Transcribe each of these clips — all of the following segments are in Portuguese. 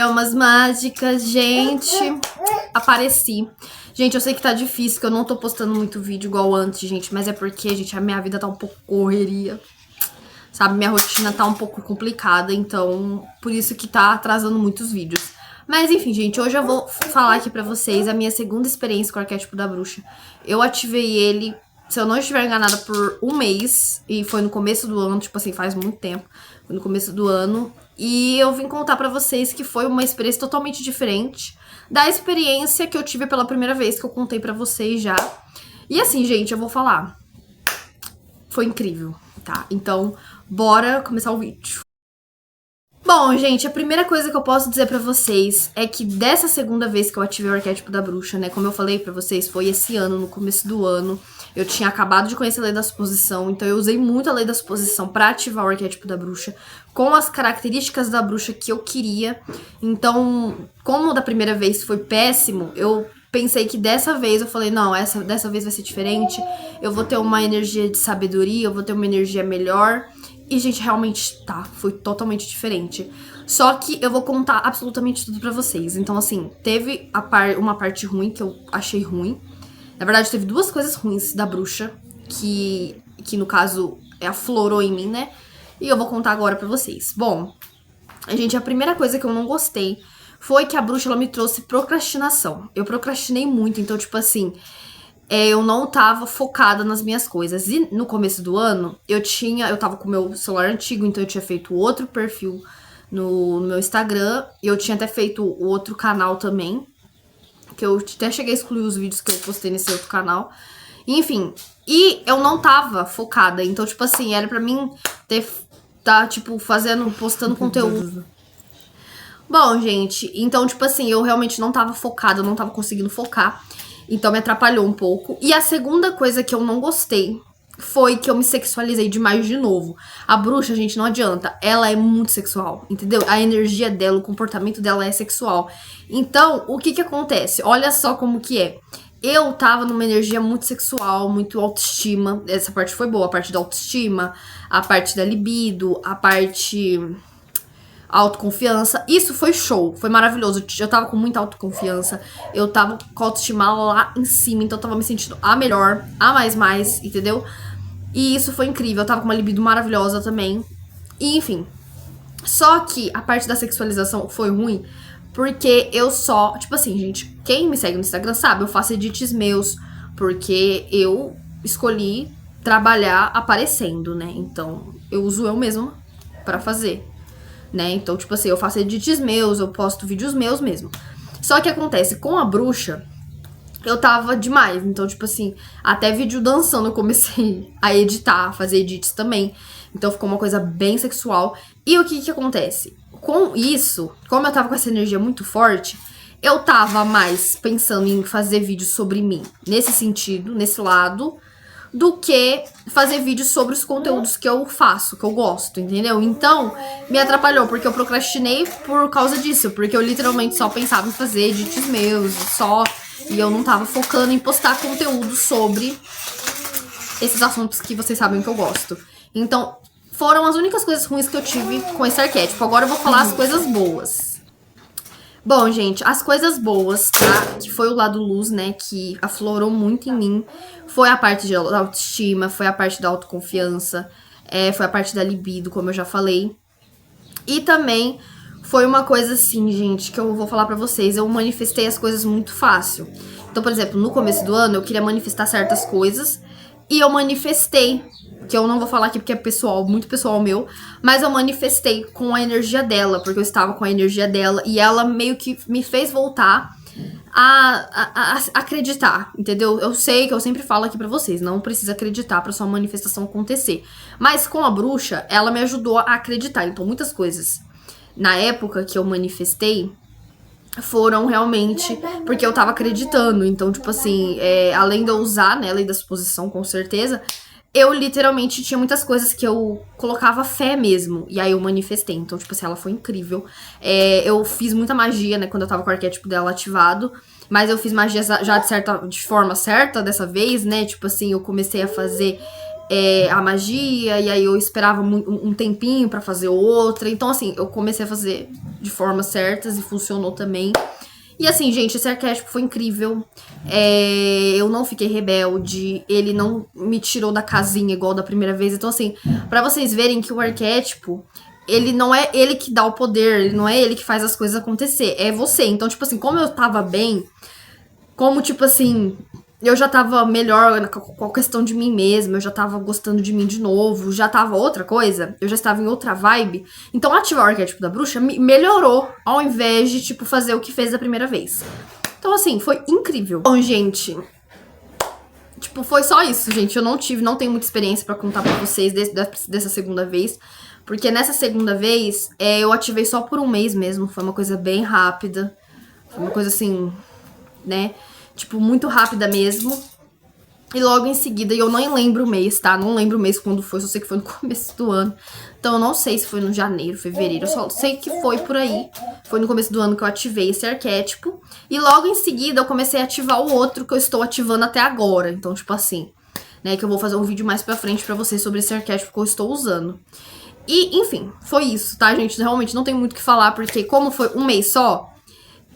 Umas mágicas, gente. Apareci. Gente, eu sei que tá difícil, que eu não tô postando muito vídeo igual antes, gente. Mas é porque, gente, a minha vida tá um pouco correria. Sabe, minha rotina tá um pouco complicada, então por isso que tá atrasando muitos vídeos. Mas enfim, gente, hoje eu vou falar aqui pra vocês a minha segunda experiência com o arquétipo da bruxa. Eu ativei ele, se eu não estiver enganada, por um mês, e foi no começo do ano, tipo assim, faz muito tempo. Foi no começo do ano, e eu vim contar pra vocês que foi uma experiência totalmente diferente da experiência que eu tive pela primeira vez, que eu contei pra vocês já. E assim, gente, eu vou falar, foi incrível, tá? Então, bora começar o vídeo. Bom, gente, a primeira coisa que eu posso dizer pra vocês é que dessa segunda vez que eu ativei o arquétipo da bruxa, né, como eu falei pra vocês, foi esse ano, no começo do ano. Eu tinha acabado de conhecer a lei da suposição, então eu usei muito a lei da suposição pra ativar o arquétipo da bruxa, com as características da bruxa que eu queria. Então, como da primeira vez foi péssimo, eu pensei que dessa vez, eu falei, não, dessa vez vai ser diferente, eu vou ter uma energia de sabedoria, eu vou ter uma energia melhor. E, gente, realmente tá, foi totalmente diferente. Só que eu vou contar absolutamente tudo pra vocês. Então, assim, teve uma parte ruim que eu achei ruim. Na verdade, teve duas coisas ruins da bruxa, que no caso aflorou em mim, né? E eu vou contar agora pra vocês. Bom, gente, a primeira coisa que eu não gostei foi que a bruxa, ela me trouxe procrastinação. Eu procrastinei muito, então, tipo assim, eu não tava focada nas minhas coisas. E no começo do ano, eu tava com o meu celular antigo, então eu tinha feito outro perfil no meu Instagram. E eu tinha até feito o outro canal também, que eu até cheguei a excluir os vídeos que eu postei nesse outro canal. Enfim, e eu não tava focada. Então, tipo assim, era pra mim tipo, postando conteúdo. Bom, gente, então, tipo assim, eu realmente não tava focada, eu não tava conseguindo focar. Então me atrapalhou um pouco. E a segunda coisa que eu não gostei foi que eu me sexualizei demais de novo. A bruxa, gente, não adianta. Ela é muito sexual, entendeu? A energia dela, o comportamento dela é sexual. Então, o que que acontece? Olha só como que é. Eu tava numa energia muito sexual, muito autoestima. Essa parte foi boa, a parte da autoestima, a parte da libido, a parte autoconfiança. Isso foi show, foi maravilhoso. Eu tava com muita autoconfiança, eu tava com a autoestima lá em cima, então eu tava me sentindo a melhor, a mais, entendeu? E isso foi incrível, eu tava com uma libido maravilhosa também. E enfim. Só que a parte da sexualização foi ruim, porque eu só, tipo assim, gente, quem me segue no Instagram sabe, eu faço edits meus, porque eu escolhi trabalhar aparecendo, né? Então, eu uso eu mesma pra fazer. Né? Então, tipo assim, eu faço edits meus, eu posto vídeos meus mesmo. Só que acontece, com a bruxa, eu tava demais. Então, tipo assim, até vídeo dançando eu comecei a editar, a fazer edits também. Então ficou uma coisa bem sexual. E o que que acontece? Com isso, como eu tava com essa energia muito forte, eu tava mais pensando em fazer vídeos sobre mim, nesse sentido, nesse lado, do que fazer vídeos sobre os conteúdos que eu faço, que eu gosto, entendeu? Então, me atrapalhou, porque eu procrastinei por causa disso, porque eu literalmente só pensava em fazer edits meus, e eu não tava focando em postar conteúdo sobre esses assuntos que vocês sabem que eu gosto. Então, foram as únicas coisas ruins que eu tive com esse arquétipo. Agora eu vou falar as coisas boas. Bom, gente, as coisas boas, tá? Que foi o lado luz, né? Que aflorou muito em mim. Foi a parte da autoestima, foi a parte da autoconfiança, foi a parte da libido, como eu já falei. E também foi uma coisa assim, gente, que eu vou falar pra vocês. Eu manifestei as coisas muito fácil. Então, por exemplo, no começo do ano, eu queria manifestar certas coisas. E eu manifestei, que eu não vou falar aqui porque é pessoal, muito pessoal meu, mas eu manifestei com a energia dela, porque eu estava com a energia dela e ela meio que me fez voltar a acreditar, entendeu? Eu sei que eu sempre falo aqui pra vocês, não precisa acreditar pra sua manifestação acontecer. Mas com a bruxa, ela me ajudou a acreditar. Então, muitas coisas na época que eu manifestei foram realmente porque eu tava acreditando. Então, tipo assim, além de eu usar, né, a lei da suposição, com certeza, eu literalmente tinha muitas coisas que eu colocava fé mesmo. E aí eu manifestei. Então, tipo assim, ela foi incrível. Eu fiz muita magia, né, quando eu tava com o arquétipo dela ativado. Mas eu fiz magia já de forma certa dessa vez, né? Tipo assim, eu comecei a fazer a magia, e aí eu esperava um tempinho pra fazer outra. Então, assim, eu comecei a fazer de formas certas e funcionou também. E assim, gente, esse arquétipo foi incrível. Eu não fiquei rebelde, ele não me tirou da casinha igual da primeira vez. Então, assim, pra vocês verem que o arquétipo, ele não é ele que dá o poder, ele não é ele que faz as coisas acontecer, é você. Então, tipo assim, como eu tava bem, como, tipo assim, eu já tava melhor com a questão de mim mesma, eu já tava gostando de mim de novo, já tava outra coisa, eu já estava em outra vibe. Então, ativar o arquétipo da bruxa melhorou, ao invés de, tipo, fazer o que fez da primeira vez. Então, assim, foi incrível. Bom, gente, tipo, foi só isso, gente. Eu não tenho muita experiência pra contar pra vocês dessa segunda vez. Porque nessa segunda vez, eu ativei só por um mês mesmo. Foi uma coisa bem rápida. Foi uma coisa assim, né? Tipo, muito rápida mesmo. E logo em seguida, e eu nem lembro o mês, tá? Não lembro o mês quando foi, só sei que foi no começo do ano. Então eu não sei se foi no janeiro, fevereiro, eu só sei que foi por aí. Foi no começo do ano que eu ativei esse arquétipo. E logo em seguida eu comecei a ativar o outro que eu estou ativando até agora. Então, tipo assim, né? Que eu vou fazer um vídeo mais pra frente pra vocês sobre esse arquétipo que eu estou usando. E, enfim, foi isso, tá, gente? Realmente não tem muito o que falar, porque como foi um mês só,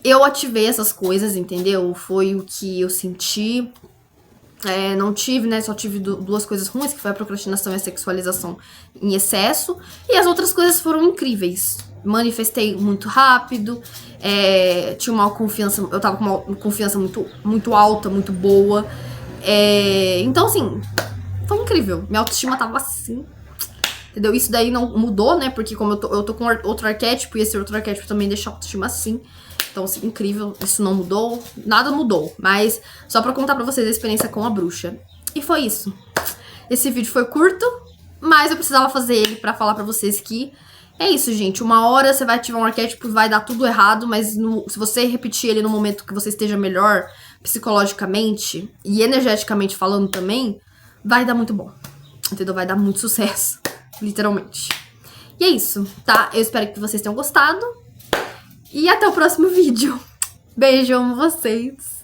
eu ativei essas coisas, entendeu? Foi o que eu senti. Não tive, né? Só tive duas coisas ruins, que foi a procrastinação e a sexualização em excesso. E as outras coisas foram incríveis. Manifestei muito rápido. Tinha uma confiança. Eu tava com uma confiança muito alta, muito boa. Então, assim, foi incrível. Minha autoestima tava assim. Entendeu? Isso daí não mudou, né? Porque como eu tô com outro arquétipo, e esse outro arquétipo também deixa a autoestima assim. Então, assim, incrível. Isso não mudou. Nada mudou. Mas só pra contar pra vocês a experiência com a bruxa. E foi isso. Esse vídeo foi curto, mas eu precisava fazer ele pra falar pra vocês que é isso, gente. Uma hora você vai ativar um arquétipo e vai dar tudo errado, mas se você repetir ele no momento que você esteja melhor, psicologicamente e energeticamente falando também, vai dar muito bom. Entendeu? Vai dar muito sucesso. Literalmente. E é isso, tá? Eu espero que vocês tenham gostado. E até o próximo vídeo. Beijo, amo vocês.